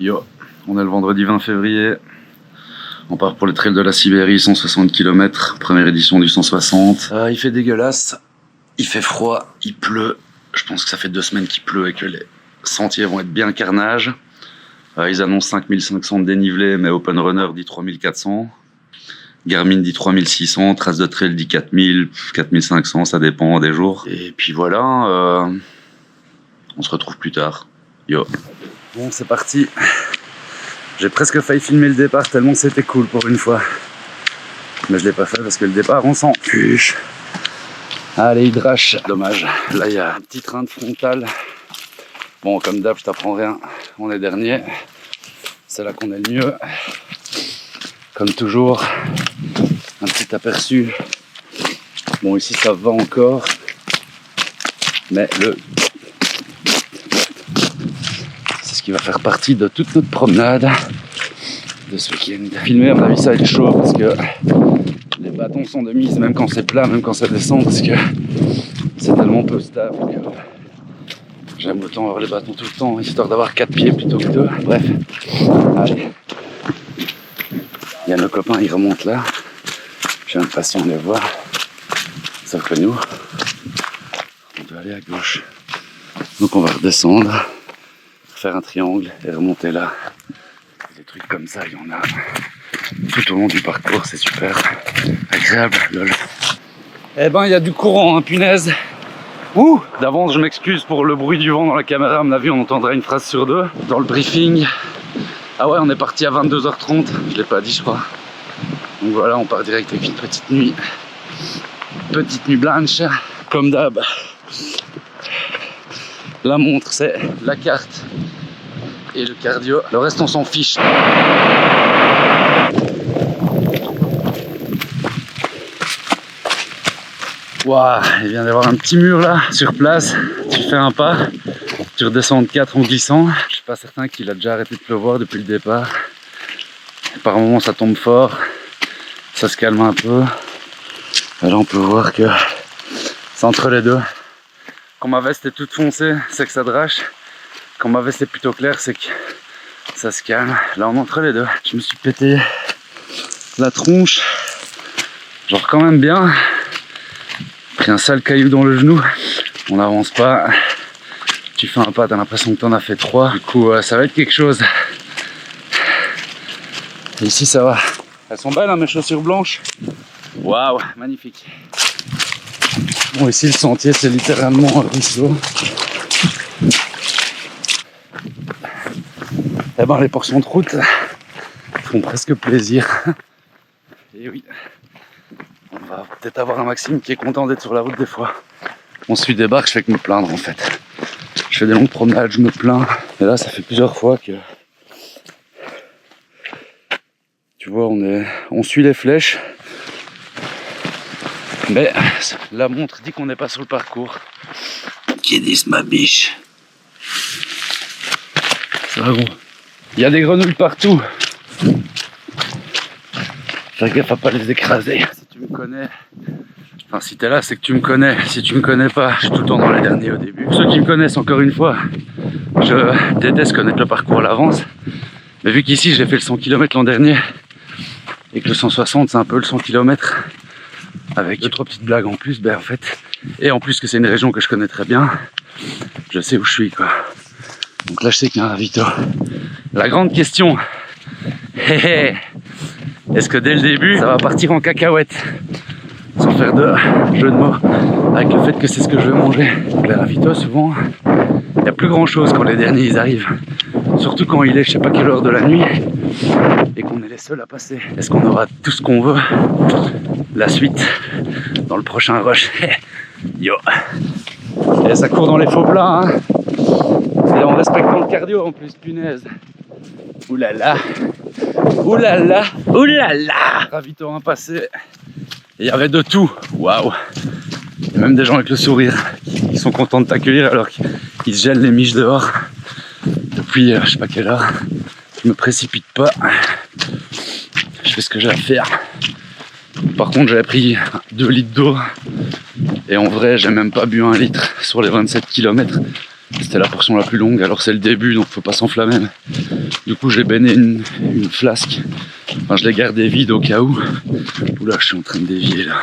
Yo, on est le vendredi 20 février. On part pour le trail de la Sibérie, 160 km, première édition du 160. Il fait dégueulasse, il fait froid, il pleut. Je pense que ça fait 2 semaines qu'il pleut et que les sentiers vont être bien carnage. Ils annoncent 5500 de dénivelé, mais Open Runner dit 3400. Garmin dit 3600, Trace de Trail dit 4000, 4500, ça dépend des jours. Et puis voilà, on se retrouve plus tard. Yo. Bon, c'est parti. J'ai presque failli filmer le départ tellement c'était cool pour une fois. Mais je l'ai pas fait parce que le départ, on s'en fiche. Allez, hydrache. Dommage. Là, il y a un petit train de frontal. Bon, comme d'hab, je t'apprends rien. On est dernier. C'est là qu'on est le mieux. Comme toujours, un petit aperçu. Bon, ici, ça va encore. Mais c'est ce qui va faire partie de toute notre promenade de ce week-end. Filmer, à mon avis, ça va être chaud parce que les bâtons sont de mise, même quand c'est plat, même quand ça descend, parce que c'est tellement peu stable que j'aime autant avoir les bâtons tout le temps, histoire d'avoir 4 pieds plutôt que 2. Bref, allez. Il y a nos copains, ils remontent là. Je suis impatient de les voir. Sauf que nous, on doit aller à gauche. Donc on va redescendre, faire un triangle et remonter là. Des trucs comme ça, il y en a tout au long du parcours, c'est super agréable, lol. Eh ben, il y a du courant, hein, punaise. Ouh, d'avance, je m'excuse pour le bruit du vent dans la caméra. À mon avis, on entendra une phrase sur 2. Dans le briefing, ah ouais, on est parti à 22h30. Je l'ai pas dit, je crois. Donc voilà, on part direct avec une petite nuit. Petite nuit blanche, comme d'hab. La montre, c'est la carte et le cardio. Le reste, on s'en fiche. Waouh, il vient d'avoir un petit mur là, sur place. Tu fais un pas, tu redescends de 4 en glissant. Je suis pas certain qu'il a déjà arrêté de pleuvoir depuis le départ. Et par moments, ça tombe fort. Ça se calme un peu. Et là, on peut voir que c'est entre les deux. Quand ma veste est toute foncée, c'est que ça drache. Quand ma veste est plutôt claire, c'est que ça se calme. Là, on est entre les deux. Je me suis pété la tronche. Genre quand même bien. Pris un sale caillou dans le genou. On n'avance pas. Tu fais un pas, t'as l'impression que t'en as fait 3. Du coup, ça va être quelque chose. Et ici, ça va. Elles sont belles, hein, mes chaussures blanches. Waouh, magnifique. Bon, ici, le sentier, c'est littéralement un ruisseau. Eh ben, les portions de route font presque plaisir. Et oui, on va peut-être avoir un Maxime qui est content d'être sur la route des fois. On suit des barques, je fais que me plaindre en fait. Je fais des longues promenades, je me plains. Et là, ça fait plusieurs fois que... Tu vois, on suit les flèches. Mais la montre dit qu'on n'est pas sur le parcours. Qui dit ma biche? Ça va, gros. Il y a des grenouilles partout. Fais gaffe à pas les écraser. Si tu me connais, enfin si t'es là, c'est que tu me connais. Si tu me connais pas, je suis tout le temps dans les derniers au début. Pour ceux qui me connaissent, encore une fois, je déteste connaître le parcours à l'avance. Mais vu qu'ici j'ai fait le 100 km l'an dernier et que le 160 c'est un peu le 100 km avec 2-3 petites blagues en plus, ben en fait, et en plus que c'est une région que je connais très bien, je sais où je suis quoi. Donc là je sais qu'il y a un ravito. La grande question, est-ce que dès le début ça va partir en cacahuète? Sans faire de jeu de mots avec le fait que c'est ce que je vais manger. Donc les ravitaux souvent, il n'y a plus grand chose quand les derniers ils arrivent. Surtout quand il est je sais pas quelle heure de la nuit et qu'on est les seuls à passer. Est-ce qu'on aura tout ce qu'on veut? La suite dans le prochain rush. Yo. Et ça court dans les faux plats, hein. Et en respectant le cardio en plus, punaise. Oulala. Oulala. Oulala. Ravito un passé. Et il y avait de tout. Waouh. Il y a même des gens avec le sourire qui sont contents de t'accueillir alors qu'ils se gèlent les miches dehors. Depuis je sais pas quelle heure. Je me précipite pas. Je fais ce que j'ai à faire. Par contre, j'avais pris 2 litres d'eau. Et en vrai, j'ai même pas bu 1 litre sur les 27 km. C'était la portion la plus longue, alors c'est le début, donc faut pas s'enflammer. Du coup, j'ai baigné une flasque. Enfin, je l'ai gardée vide au cas où. Oula, je suis en train de dévier là.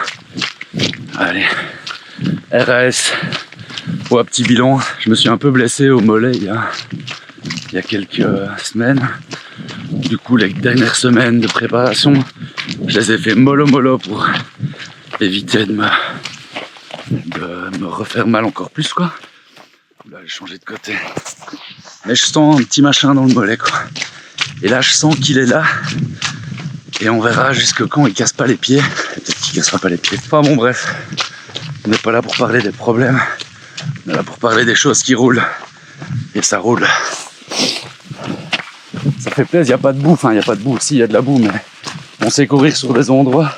Allez, RAS. Pour un petit bilan, je me suis un peu blessé au mollet il y a quelques semaines. Du coup, les dernières semaines de préparation, je les ai fait mollo pour éviter de me refaire mal encore plus, quoi. Là, j'ai changé de côté. Mais je sens un petit machin dans le mollet, quoi. Et là, je sens qu'il est là. Et on verra jusque quand il casse pas les pieds. Peut-être qu'il cassera pas les pieds. Enfin bon, bref. On n'est pas là pour parler des problèmes. On est là pour parler des choses qui roulent. Et ça roule. Ça fait plaisir, il n'y a pas de boue. Enfin, il n'y a pas de boue. Si, il y a de la boue, mais on sait courir sur des endroits.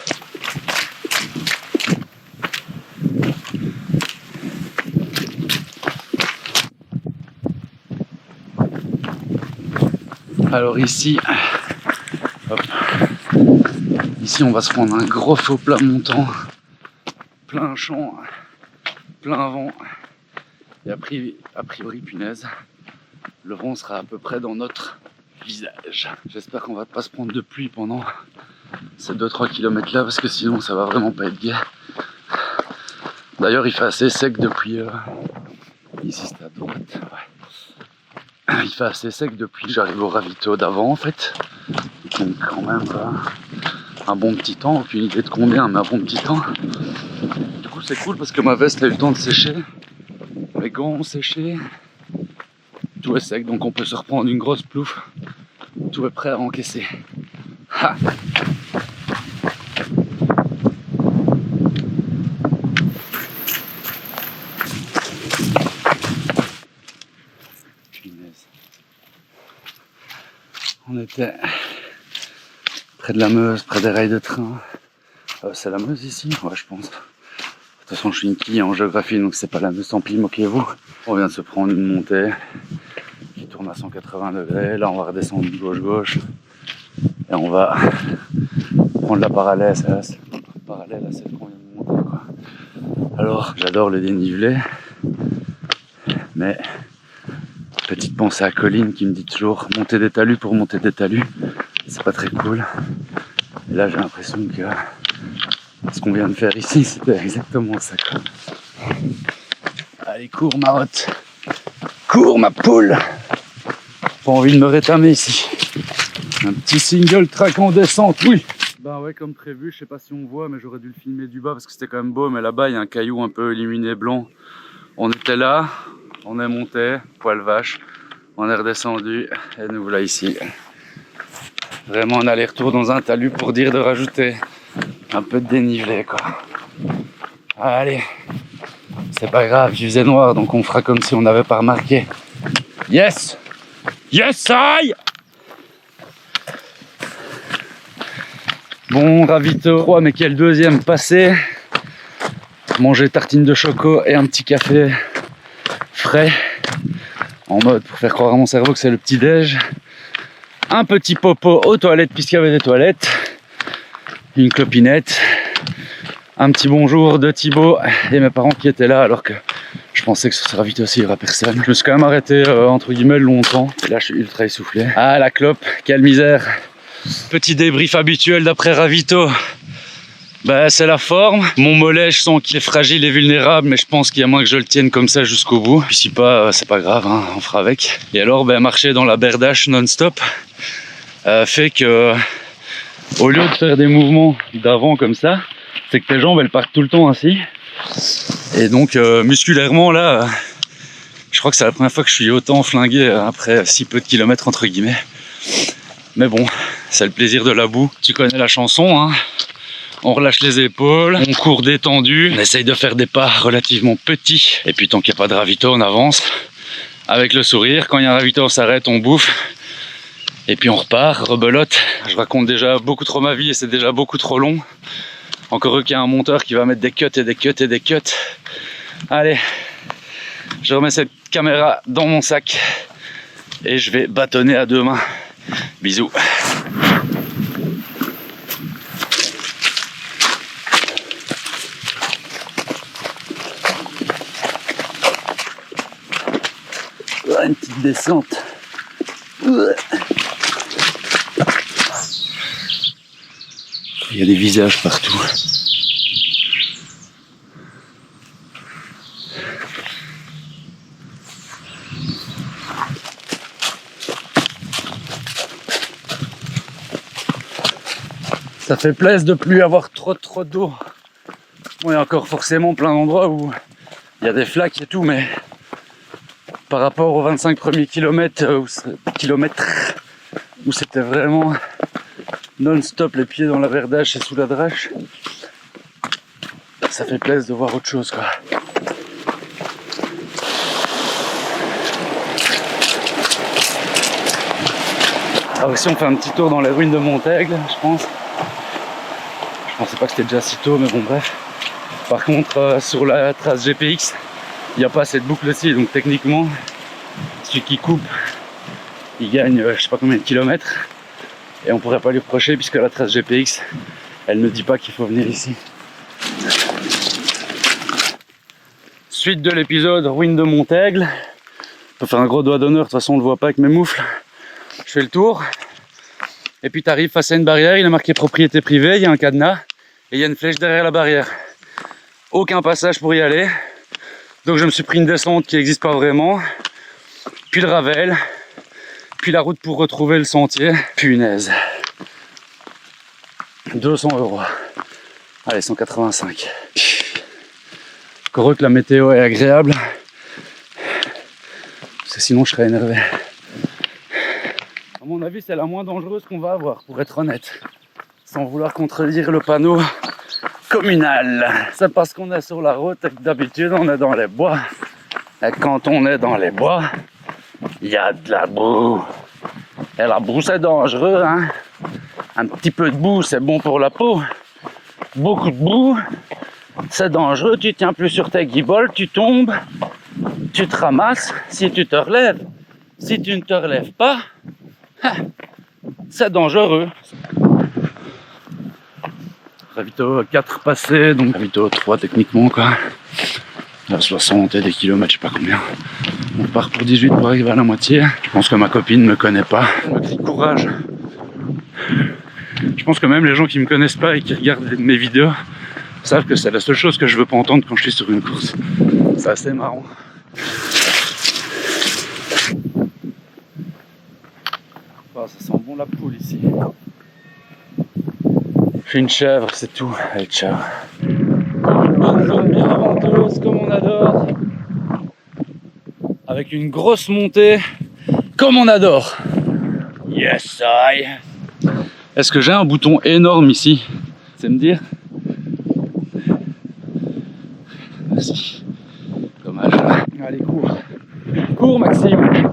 Alors ici, hop. Ici on va se prendre un gros faux plat montant, plein champ, plein vent, et a priori punaise, le vent sera à peu près dans notre visage. J'espère qu'on va pas se prendre de pluie pendant ces 2-3 km là, parce que sinon ça va vraiment pas être gai. D'ailleurs il fait assez sec depuis, ici c'est à droite, ouais. Il fait assez sec depuis que j'arrive au ravito d'avant en fait. Donc quand même un bon petit temps, aucune idée de combien, mais un bon petit temps. Du coup c'est cool parce que ma veste a eu le temps de sécher, mes gants ont séché, tout est sec donc on peut se reprendre une grosse plouffe, tout est prêt à encaisser. Ha. On était près de la Meuse, près des rails de train. C'est la Meuse ici? Ouais, je pense. De toute façon, je suis une quille en géographie, donc c'est pas la Meuse, tant pis, moquez-vous. On vient de se prendre une montée qui tourne à 180 degrés. Là, on va redescendre gauche-gauche. Et on va prendre la parallèle. Parallèle à celle qu'on vient de monter, quoi. Alors, j'adore le dénivelé. Mais petite pensée à Colline qui me dit toujours monter des talus pour monter des talus, c'est pas très cool. Et là j'ai l'impression que ce qu'on vient de faire ici c'était exactement ça, quoi. Allez, cours Marotte, cours ma poule. Pas envie de me rétamer ici. Un petit single track en descente, oui. Bah ouais, comme prévu, je sais pas si on voit, mais j'aurais dû le filmer du bas parce que c'était quand même beau, mais là-bas il y a un caillou un peu illuminé blanc. On était là, on est monté, poil vache, on est redescendu et nous voilà ici. Vraiment un aller-retour dans un talus pour dire de rajouter un peu de dénivelé, quoi. Allez, c'est pas grave, il faisait noir donc on fera comme si on n'avait pas remarqué. Yes! Yes, aïe! Bon, ravito 3, mais quel deuxième passé. Manger tartine de choco et un petit café frais en mode pour faire croire à mon cerveau que c'est le petit déj. Un petit popo aux toilettes puisqu'il y avait des toilettes, une clopinette, un petit bonjour de Thibaut et mes parents qui étaient là alors que je pensais que sur ce ravito aussi il n'y aura personne. Je me suis quand même arrêté entre guillemets longtemps et là je suis ultra essoufflé. Ah la clope, quelle misère. Petit débrief habituel d'après ravito. Bah, c'est la forme. Mon mollet, je sens qu'il est fragile et vulnérable, mais je pense qu'il y a moins que je le tienne comme ça jusqu'au bout. Puis si pas, c'est pas grave, hein, on fera avec. Et alors, ben, marcher dans la berdache non-stop fait que, au lieu de faire des mouvements d'avant comme ça, c'est que tes jambes, elles partent tout le temps ainsi. Et donc, musculairement, là, je crois que c'est la première fois que je suis autant flingué après si peu de kilomètres, entre guillemets. Mais bon, c'est le plaisir de la boue. Tu connais la chanson, hein? On relâche les épaules, on court détendu, on essaye de faire des pas relativement petits. Et puis tant qu'il n'y a pas de ravito, on avance avec le sourire. Quand il y a un ravito, on s'arrête, on bouffe. Et puis on repart, rebelote. Je raconte déjà beaucoup trop ma vie et c'est déjà beaucoup trop long. Encore qu'il y a un monteur qui va mettre des cuts et des cuts et des cuts. Allez, je remets cette caméra dans mon sac et je vais bâtonner à deux mains. Bisous. Une petite descente. Il y a des visages partout. Ça fait plaisir de plus avoir trop d'eau. Bon, il y a encore forcément plein d'endroits où il y a des flaques et tout, mais par rapport aux 25 premiers kilomètres où c'était vraiment non-stop, les pieds dans la verdache et sous la drache, ça fait plaisir de voir autre chose, quoi. Alors ici on fait un petit tour dans les ruines de Montaigle, je pense. Je pensais pas que c'était déjà si tôt, mais bon bref. Par contre, sur la trace GPX, il n'y a pas assez de boucle aussi, donc techniquement, celui qui coupe, il gagne je sais pas combien de kilomètres. Et on pourrait pas lui reprocher puisque la trace GPX, elle ne dit pas qu'il faut venir ici. Suite de l'épisode ruine de Montaigle. On peut faire un gros doigt d'honneur, de toute façon on le voit pas avec mes moufles. Je fais le tour. Et puis tu arrives face à une barrière, il est marqué propriété privée, il y a un cadenas et il y a une flèche derrière la barrière. Aucun passage pour y aller. Donc je me suis pris une descente qui n'existe pas vraiment. Puis le Ravel. Puis la route pour retrouver le sentier. Punaise. 200 €. Allez, 185. Encore heureux que la météo est agréable. Parce que sinon je serais énervé. À mon avis, c'est la moins dangereuse qu'on va avoir, pour être honnête. Sans vouloir contredire le panneau communal. C'est parce qu'on est sur la route et que d'habitude on est dans les bois. Et quand on est dans les bois, il y a de la boue. Et la boue c'est dangereux, hein. Un petit peu de boue c'est bon pour la peau. Beaucoup de boue, c'est dangereux. Tu tiens plus sur tes guiboles, tu tombes, tu te ramasses si tu te relèves. Si tu ne te relèves pas, c'est dangereux. Ravito 4 passé, donc Ravito 3 techniquement quoi. À 60 et des kilomètres, je sais pas combien. On part pour 18 pour arriver à la moitié. Je pense que ma copine me connaît pas. Elle me crie courage. Je pense que même les gens qui me connaissent pas et qui regardent mes vidéos savent que c'est la seule chose que je veux pas entendre quand je suis sur une course. C'est assez marrant. Oh, ça sent bon la poule ici. Je suis une chèvre, c'est tout. Allez, ciao. Une bonne zone bien venteuse comme on adore. Avec une grosse montée comme on adore. Yes, I. Est-ce que j'ai un bouton énorme ici? C'est me dire? Merci. Dommage. Allez, cours. Cours, Maxime.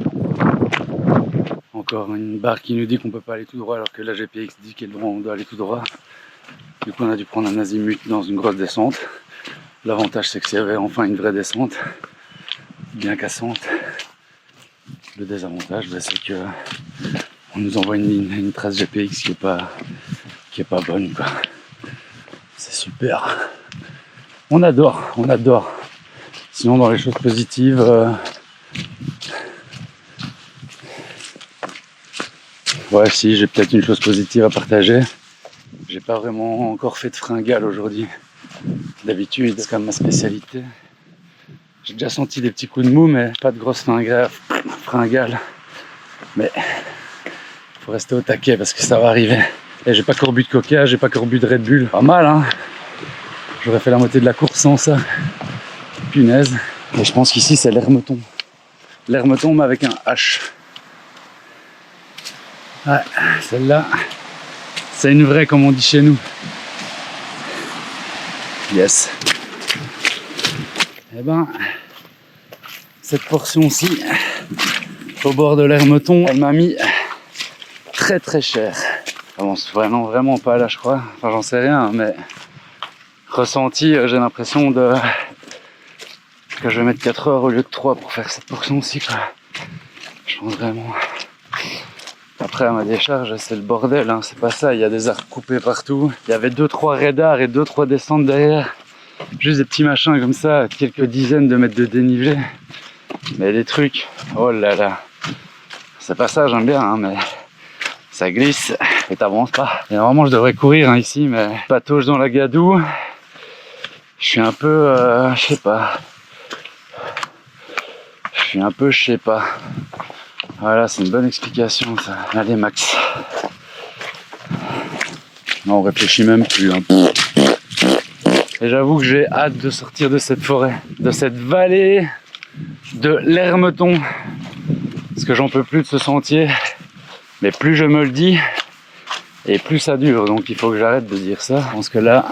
Encore une barre qui nous dit qu'on peut pas aller tout droit alors que la GPX dit qu'on doit aller tout droit. Du coup on a dû prendre un azimut dans une grosse descente. L'avantage c'est que s'il y avait enfin une vraie descente, bien cassante. Le désavantage c'est que on nous envoie une trace GPX qui est pas bonne quoi. C'est super. On adore, on adore. Sinon dans les choses positives, ouais, si, j'ai peut-être une chose positive à partager. J'ai pas vraiment encore fait de fringale aujourd'hui. D'habitude, c'est comme ma spécialité. J'ai déjà senti des petits coups de mou, mais pas de grosses fringales. Mais faut rester au taquet parce que ça va arriver. Et j'ai pas encore bu de coca, j'ai pas encore bu de Red Bull. Pas mal, hein. J'aurais fait la moitié de la course sans ça. Punaise. Et je pense qu'ici, c'est l'Hermeton. L'Hermeton, mais avec un H. Ouais, celle-là, c'est une vraie comme on dit chez nous. Yes. Et ben, cette portion-ci, au bord de l'Hermeton, elle m'a mis très très cher. Bon, c'est vraiment pas là, je crois. Enfin, j'en sais rien, mais ressenti, j'ai l'impression que je vais mettre 4 heures au lieu de 3 pour faire cette portion-ci, quoi. Je pense vraiment. Après, à ma décharge, c'est le bordel, hein. C'est pas ça. Il y a des arbres coupés partout. Il y avait 2-3 radars et 2-3 descentes derrière. Juste des petits machins comme ça, quelques dizaines de mètres de dénivelé. Mais des trucs, oh là là. C'est pas ça, j'aime bien, hein, mais ça glisse et t'avances pas. Et normalement, je devrais courir hein, ici, mais patauge dans la gadoue. Je suis un peu, je sais pas. Je sais pas. Voilà, c'est une bonne explication, ça. Allez, Max. Non, on réfléchit même plus. Hein. Et j'avoue que j'ai hâte de sortir de cette forêt, de cette vallée de l'Hermeton. Parce que j'en peux plus de ce sentier. Mais plus je me le dis, et plus ça dure. Donc il faut que j'arrête de dire ça. Je pense que là,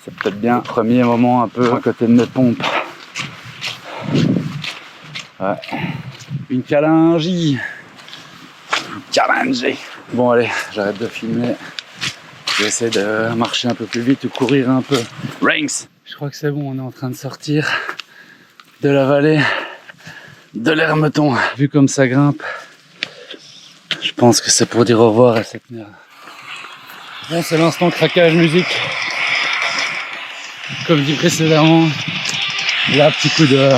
c'est peut-être bien le premier moment un peu à côté de mes pompes. Ouais. Une calingie. Bon allez, j'arrête de filmer. Je vais essayer de marcher un peu plus vite ou courir un peu. Ranks. Je crois que c'est bon, on est en train de sortir de la vallée de l'Hermeton. Vu comme ça grimpe, je pense que c'est pour dire au revoir à cette merde. Bon, c'est l'instant craquage musique. Comme dit précédemment, là, petit coup de...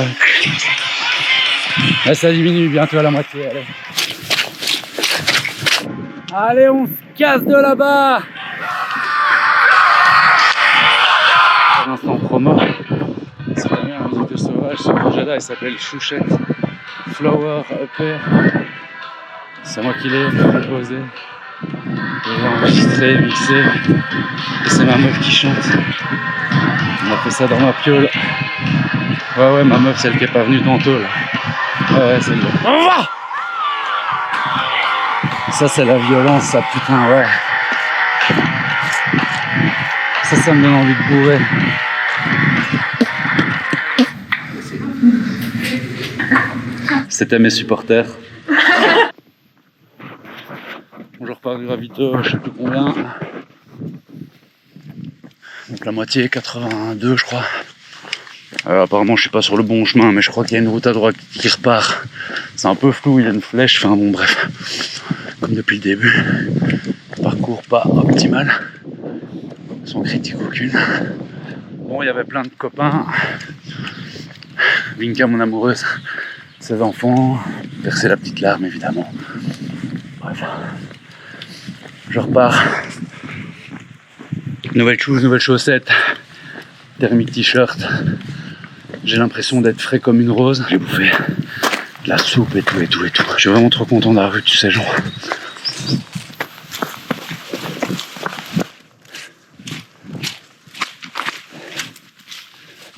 Là, ça diminue bientôt à la moitié. Allez, allez, on se casse de là-bas. C'est l'instant promo. C'est la meilleure musique de sauvage. Ce projet-là, il s'appelle Chouchette Flower Upper. C'est moi qui l'ai proposé. Il est enregistré, mixé. Et c'est ma meuf qui chante. On a fait ça dans ma piole. Ouais, ma meuf, celle qui est pas venue tantôt là. Ouais, c'est le... On va. Ça, c'est la violence, ça, putain, ouais. Ça me donne envie de bourrer. C'était mes supporters. Bon, je repars du ravito, je sais plus combien. Donc la moitié, 82 je crois. Apparemment je suis pas sur le bon chemin, mais je crois qu'il y a une route à droite qui repart. C'est un peu flou, il y a une flèche, enfin bon bref. Comme depuis le début. Parcours pas optimal. Sans critique aucune. Bon, il y avait plein de copains. Vinka, mon amoureuse, ses enfants, verser la petite larme évidemment. Bref. Je repars. Nouvelles shoes, nouvelles chaussettes. Thermique t-shirt. J'ai l'impression d'être frais comme une rose. J'ai bouffé de la soupe et tout. Je suis vraiment trop content d'avoir vu tous ces jours.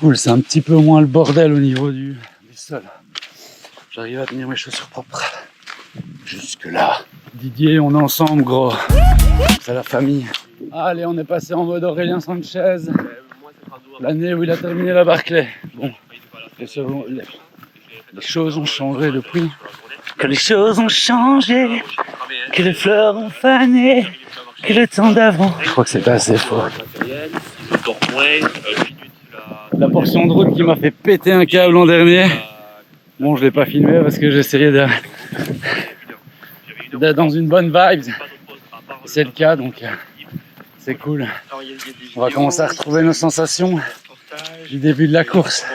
Cool, c'est un petit peu moins le bordel au niveau du sol. J'arrive à tenir mes chaussures propres. Jusque là. Didier, on est ensemble, gros. C'est la famille. Allez, on est passé en mode Aurélien Sanchez. L'année où il a terminé la Barclay. Bon, les choses ont changé depuis. Que les choses ont changé. Que les fleurs ont fané. Que le temps d'avant. Je crois que c'était assez fort. La portion de route qui m'a fait péter un câble l'an dernier. Bon, je l'ai pas filmé parce que j'essayais d'être dans une bonne vibe. C'est le cas, donc c'est cool. On va commencer à retrouver nos sensations du début de la course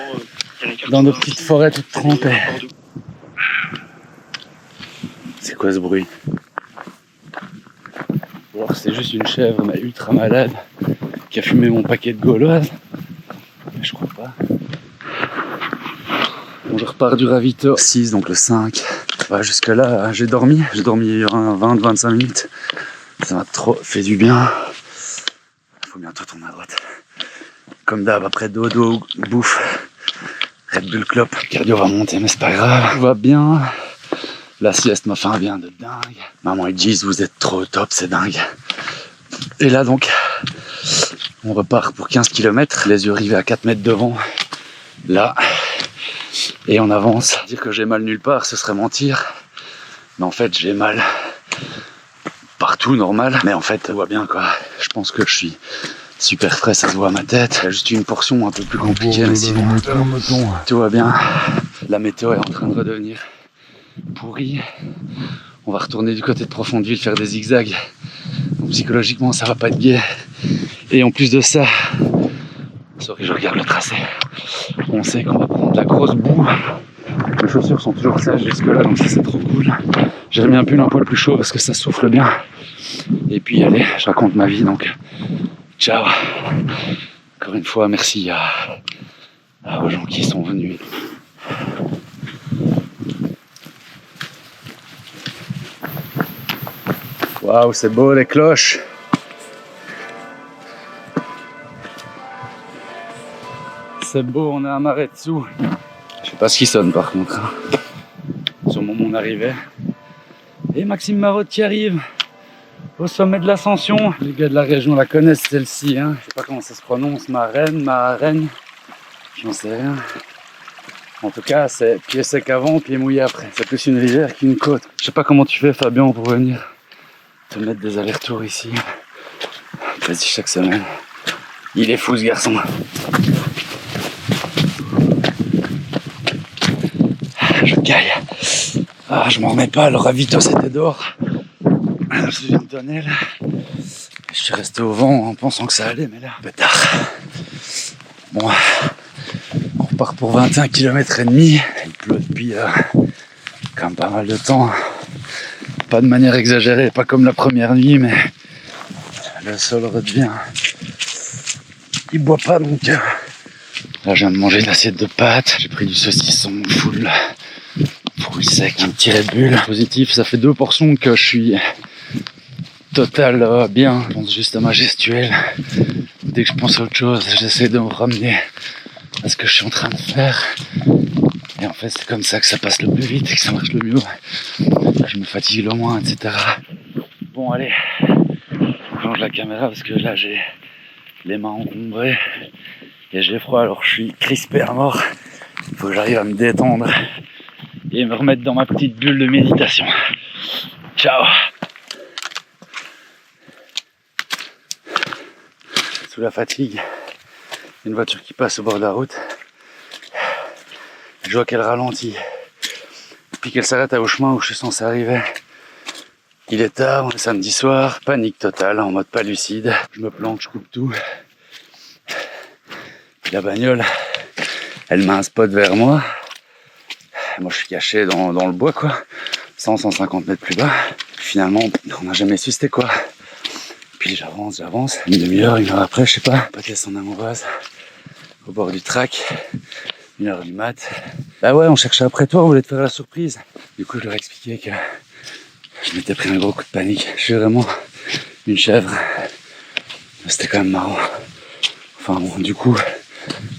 dans nos petites forêts toutes trempées. C'est quoi ce bruit? Ou alors c'est juste une chèvre mais ultra malade qui a fumé mon paquet de gauloises. Je crois pas. Bon, je repars du ravito 6, donc le 5. Ouais, jusque là, j'ai dormi 20-25 minutes. Ça m'a trop fait du bien. Faut bientôt tourner à droite. Comme d'hab, après dodo, bouffe, Red Bull clope. Le cardio va monter, mais c'est pas grave. Tout va bien. La sieste m'a fait un bien de dingue. Maman et Giz, vous êtes trop au top, c'est dingue. Et là donc, on repart pour 15 km. Les yeux rivés à 4 mètres devant. Là. Et on avance. Dire que j'ai mal nulle part, ce serait mentir. Mais en fait, j'ai mal partout, normal. Mais en fait, ça voit bien quoi. Je pense que je suis super frais, ça se voit à ma tête. Il y a juste une portion un peu plus compliquée, mais sinon, tout va bien. La météo est en train de redevenir pourrie. On va retourner du côté de Profondeville faire des zigzags. Donc, psychologiquement, ça va pas être gai. Et en plus de ça, sorry, je regarde le tracé. On sait qu'on va prendre de la grosse boue mes chaussures sont toujours sèches jusque là, donc ça c'est trop cool. J'aime bien plus un poil plus chaud parce que ça souffle bien. Et puis allez, je raconte ma vie, donc ciao. Encore une fois, merci aux gens qui sont venus. Waouh, c'est beau les cloches. C'est beau, on est à Maretsu. Je sais pas ce qui sonne par contre. Hein. Sûrement mon arrivée. Et Maxime Marotte qui arrive au sommet de l'ascension. Les gars de la région la connaissent celle-ci. Hein. Je sais pas comment ça se prononce, Marraine. J'en sais rien. En tout cas, c'est pied sec avant, pied mouillé après. C'est plus une rivière qu'une côte. Je sais pas comment tu fais, Fabien, pour venir te mettre des allers-retours ici. Quasi chaque semaine. Il est fou ce garçon. Je caille. Ah, je m'en remets pas, le ravito c'était dehors. Je viens de donner là. Je suis resté au vent en pensant que ça allait, mais là, pétard. Bon, on repart pour 21 km et demi. Il pleut depuis quand même pas mal de temps. Pas de manière exagérée, pas comme la première nuit, mais le sol redevient. Il boit pas donc. Là, je viens de manger une assiette de pâtes. J'ai pris du saucisson full. Fruits secs, un petit Red Bull. Positif, ça fait 2 portions que je suis total bien. Je pense juste à ma gestuelle. Dès que je pense à autre chose, j'essaie de me ramener à ce que je suis en train de faire. Et en fait, c'est comme ça que ça passe le plus vite et que ça marche le mieux. Je me fatigue le moins, etc. Bon, allez, je change la caméra parce que là, j'ai les mains encombrées et j'ai froid, alors je suis crispé à mort. Il faut que j'arrive à me détendre et me remettre dans ma petite bulle de méditation. Ciao. Sous la fatigue, une voiture qui passe au bord de la route. Je vois qu'elle ralentit, puis qu'elle s'arrête au chemin où je suis censé arriver. Il est tard, on est samedi soir, panique totale, en mode pas lucide. Je me planque, je coupe tout. Puis la bagnole, elle met un spot vers moi. Moi je suis caché dans le bois quoi, 150 mètres plus bas. Finalement, on n'a jamais su c'était quoi. Puis j'avance, une demi-heure, 1 heure après, je sais pas, pas qu'elle s'en amoureuse, au bord du track, 1h du mat. Bah ouais, on cherchait après toi, on voulait te faire la surprise. Du coup, je leur ai expliqué que je m'étais pris un gros coup de panique. Je suis vraiment une chèvre. C'était quand même marrant. Enfin bon, du coup,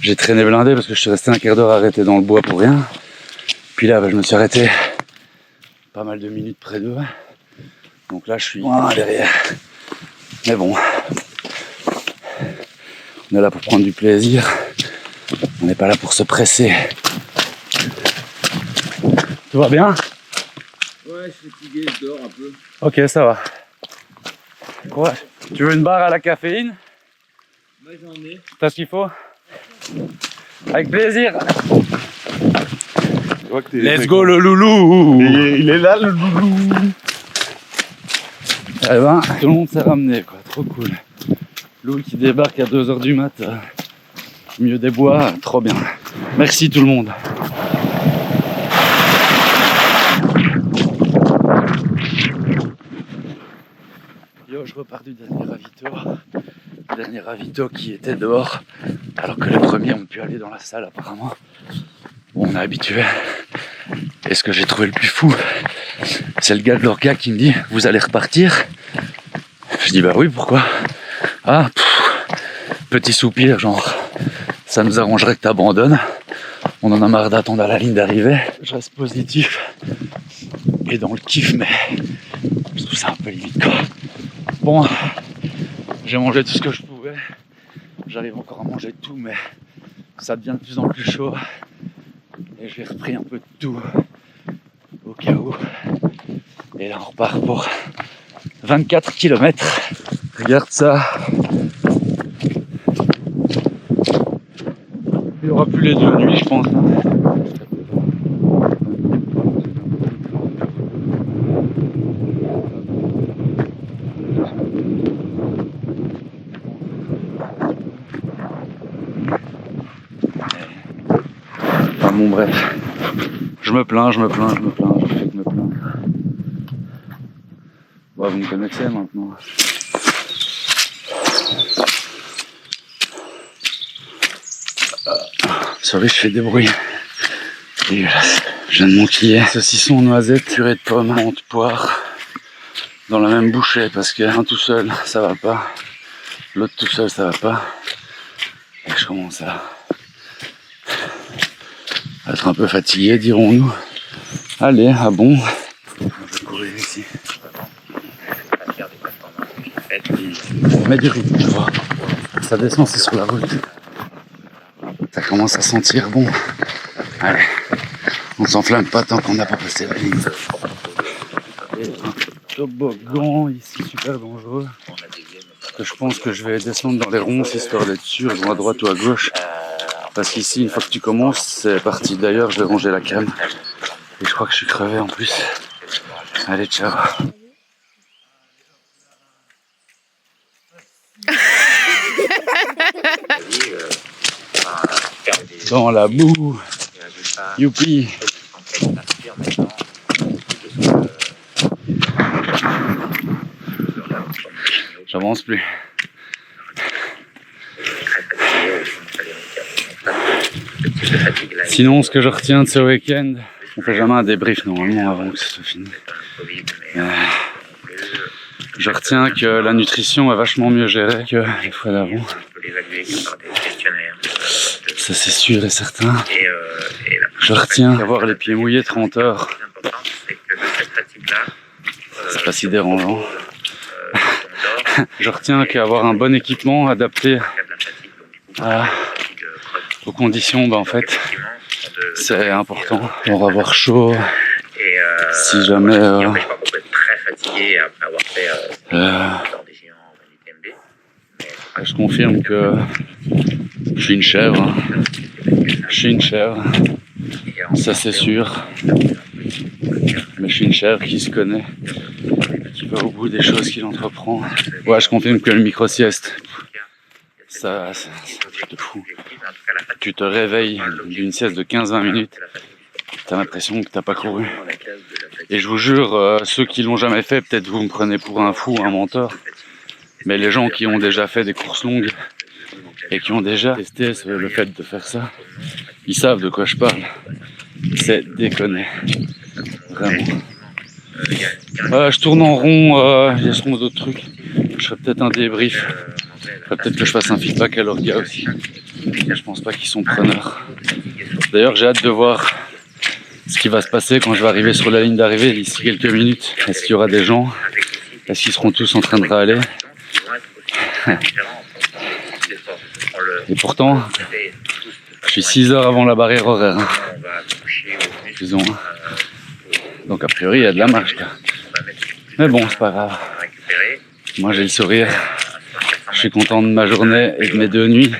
j'ai traîné blindé parce que je suis resté un quart d'heure arrêté dans le bois pour rien. Puis là, je me suis arrêté pas mal de minutes près d'eux. Donc là, je suis derrière. Mais bon, on est là pour prendre du plaisir. On n'est pas là pour se presser. Tout va bien? Ouais, je suis fatigué, je dors un peu. Ok, ça va. Ouais. Tu veux une barre à la caféine? Moi j'en ai. T'as ce qu'il faut? Avec plaisir. Let's go le loulou. Il est là le loulou. Eh ben, tout le monde s'est ramené quoi, trop cool. Louis qui débarque à 2h du mat, milieu des bois, trop bien. Merci tout le monde. Yo, je repars du dernier ravito. Le dernier ravito qui était dehors, alors que les premiers ont pu aller dans la salle apparemment. Bon, on est habitué. Et ce que j'ai trouvé le plus fou, c'est le gars de l'orga qui me dit « Vous allez repartir ?» Je dis « Bah oui, pourquoi ?» Ah, petit soupir, genre « Ça nous arrangerait que t'abandonnes. On en a marre d'attendre à la ligne d'arrivée. » Je reste positif et dans le kiff, mais je trouve ça un peu limite quoi. Bon, j'ai mangé tout ce que je pouvais. J'arrive encore à manger tout, mais ça devient de plus en plus chaud. Et j'ai repris un peu de tout au cas où. Et là on repart pour 24 km. Regarde ça. Il n'y aura plus les 2 nuits je pense. Enfin bon bref. Je me plains, je fais que me plaindre. Bon, vous me connaissez maintenant. Sorry, je fais des bruits. Dégueulasse. Je viens de m'enquiller. Saucisson, noisettes, purée de pommes, menthe, poire. Dans la même bouchée parce qu'un tout seul, ça va pas. L'autre tout seul, ça va pas. Et je commence à être un peu fatigué, dirons-nous. Allez, ah bon. Je vais courir ici. On met du rythme, tu vois. Ça descend, c'est sur la route. Ça commence à sentir bon. Allez, on s'enflamme pas tant qu'on n'a pas passé la ligne. Et un toboggan ici super dangereux. Que je pense que je vais descendre dans les ronces histoire d'être sûr, à droite ou à gauche. Parce qu'ici, une fois que tu commences, c'est parti. D'ailleurs, je vais ranger la crème. Et je crois que je suis crevé en plus. Allez, ciao. Dans la boue. Youpi. J'avance plus. Sinon, ce que je retiens de ce week-end, on fait jamais un débrief normalement avant que ce soit fini. Je retiens que la nutrition est vachement mieux gérée que les fois d'avant. Ça c'est sûr et certain. Je retiens qu'avoir les pieds mouillés 30 heures, c'est pas si dérangeant. Je retiens qu'avoir un bon équipement adapté aux conditions, en fait, c'est important pour avoir chaud. Si jamais je confirme que je suis une chèvre. Je suis une chèvre, ça c'est sûr. Mais je suis une chèvre qui se connaît, qui va au bout des choses qu'il entreprend. Ouais, je confirme que le micro-sieste, ça c'est un truc de fou. Tu te réveilles d'une sieste de 15-20 minutes, t'as l'impression que t'as pas couru. Et je vous jure, ceux qui l'ont jamais fait, peut-être vous me prenez pour un fou, un menteur, mais les gens qui ont déjà fait des courses longues et qui ont déjà testé le fait de faire ça, ils savent de quoi je parle. C'est déconné. Vraiment. Je tourne en rond, il y a sûrement d'autres trucs. Je ferai peut-être un débrief. Peut-être que je fasse un feedback à leurs gars aussi. Je pense pas qu'ils sont preneurs. D'ailleurs, j'ai hâte de voir ce qui va se passer quand je vais arriver sur la ligne d'arrivée d'ici quelques minutes. Est-ce qu'il y aura des gens? Est-ce qu'ils seront tous en train de râler? Et pourtant, je suis 6 heures avant la barrière horaire. Disons. Donc a priori, il y a de la marche, quoi. Mais bon, c'est pas grave. Moi, j'ai le sourire. Je suis content de ma journée et de mes 2 nuits.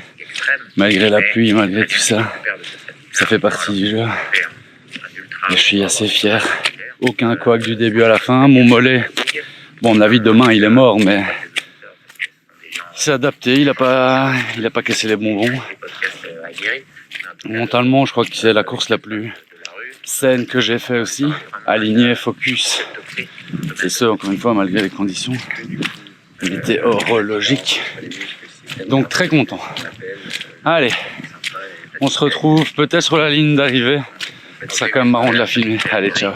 Malgré la pluie, malgré tout ça. Ça fait partie du jeu. Et je suis assez fier. Aucun couac du début à la fin. Mon mollet, bon, la vie de demain, il est mort, mais il s'est adapté. Il a pas cassé les bonbons. Mentalement, je crois que c'est la course la plus saine que j'ai fait aussi. Aligné, focus. Et ce, encore une fois, malgré les conditions. Il était horologique. Donc très content. Allez, on se retrouve peut-être sur la ligne d'arrivée. Ce sera quand même marrant de la filmer. Allez, ciao.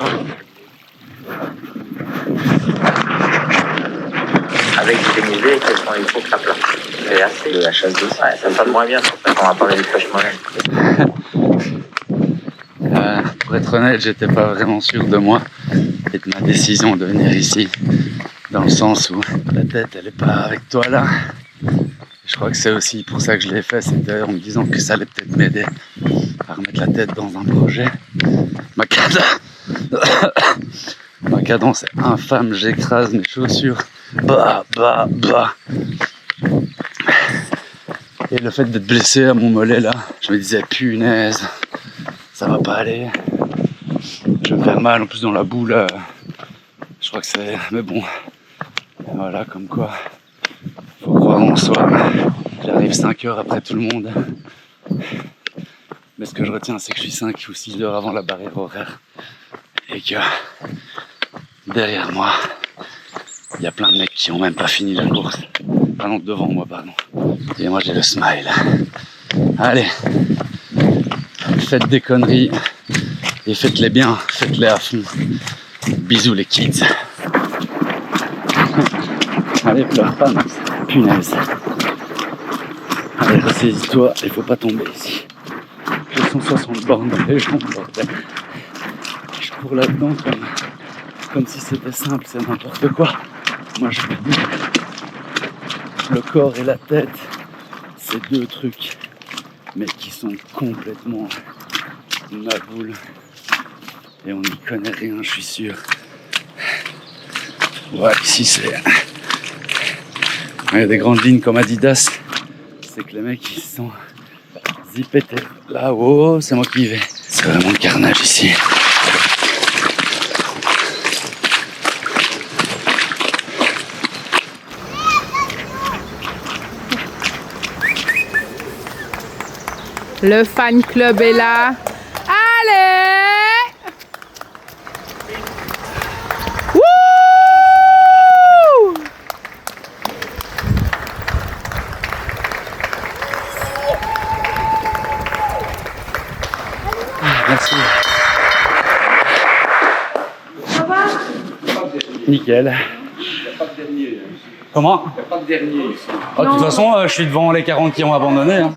Avec du dénivelé, il faut que ça place. C'est assez de la chasse d'eau. Ouais, ça passe moins bien, c'est pour ça qu'on va parler du pêche moderne. Pour être honnête, j'étais pas vraiment sûr de moi et de ma décision de venir ici. Dans le sens où la tête, elle est pas avec toi là. Je crois que c'est aussi pour ça que je l'ai fait, c'était en me disant que ça allait peut-être m'aider à remettre la tête dans un projet. Ma cadence est infâme, j'écrase mes chaussures. Bah. Et le fait d'être blessé à mon mollet là, je me disais punaise, ça va pas aller. Je vais me faire mal en plus dans la boue là. Je crois que c'est... Mais bon, voilà comme quoi. Faut croire en soi. J'arrive 5 heures après tout le monde. Mais Mais ce que je retiens, c'est que je suis 5 ou 6 heures avant la barrière horaire. Et que derrière moi, il y a plein de mecs qui ont même pas fini la course. Ah non, devant moi, pardon. Et moi, j'ai le smile. Allez, faites des conneries et faites-les bien, faites-les à fond. Bisous les kids. Allez, pleure pas, punaise. Allez, ressaisis-toi, il faut pas tomber ici. J'ai 160 bornes dans les jambes, bordel. Je cours là-dedans comme si c'était simple, c'est n'importe quoi. Moi je vous dis, le corps et la tête, c'est deux trucs, mais qui sont complètement maboules. Et on n'y connaît rien, je suis sûr. Ouais, ici c'est... Il y a des grandes lignes comme Adidas, c'est que les mecs ils sont zippétés. Là-haut, c'est moi qui y vais. C'est vraiment le carnage ici. Le fan club est là. Allez! Wouh! Merci. Ça va? Nickel. Comment? Il n'y a pas de dernier ici. De toute façon, je suis devant les 40 qui ont abandonné. Hein.